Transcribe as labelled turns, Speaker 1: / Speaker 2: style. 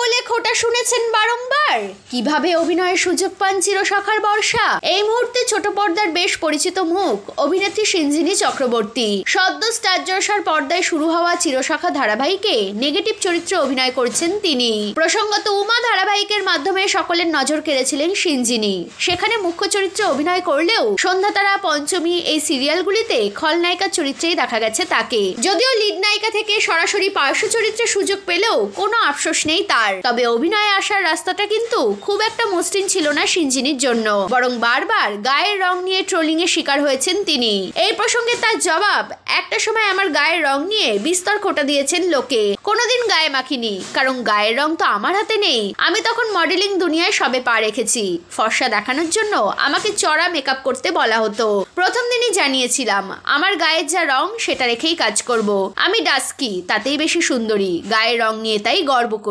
Speaker 1: বলে খোটা শুনেছেন বারংবার। কিভাবে অভিনয়ের সুযোগ পান চিরসখার বর্ষা? এই মুহূর্তে ছোট পর্দার বেশ পরিচিত মুখ অভিনেত্রী সিঞ্জিনী চক্রবর্তী। সদ্য স্টার জলসার পর্দায় শুরু হওয়া চিরসখা ধারাবাহিকে নেগেটিভ চরিত্রে অভিনয় করছেন তিনি। প্রসঙ্গত উমা ধারাবাহিকের মাধ্যমে সকলের নজর কেড়েছিলেন সিঞ্জিনী। সেখানে মুখ্য চরিত্রে অভিনয় করলেও সন্ধ্যাতারা, পঞ্চমী এই সিরিয়ালগুলিতে খলনায়িকার চরিত্রেই দেখা গেছে তাকে। যদিও লিড নায়িকা থেকে সরাসরি পার্শ্ব চরিত্রে সুযোগ পেলেও কোনো আফসোস নেই তার। তবে অভিনয়ে আসার রাস্তাটা কিন্তু খুব একটা মসৃণ ছিল না সিঞ্জিনীর জন্য, বরং বারবার গায়ের রং নিয়ে ট্রোলিং এর শিকার হয়েছেন তিনি। এই প্রসঙ্গে তার জবাব, একটা সময় আমার গায়ের রং নিয়ে বিস্তর খোটা দিয়েছেন লোকে, কোনোদিন গায়ে মাখিনি, কারণ গায়ের রং তো আমার হাতে নেই। আমি তখন মডেলিং দুনিয়ায় সবে পা রেখেছি। ফর্সা দেখানোর জন্য আমাকে চড়া মেকআপ করতে বলা হতো। প্রথম দিনই জানিয়েছিলাম আমার গায়ের যা রং সেটা রেখেই কাজ করব। আমি ডাস্কি, তাতেই বেশি সুন্দরী। গায়ের রং নিয়ে তাই গর্ব করি।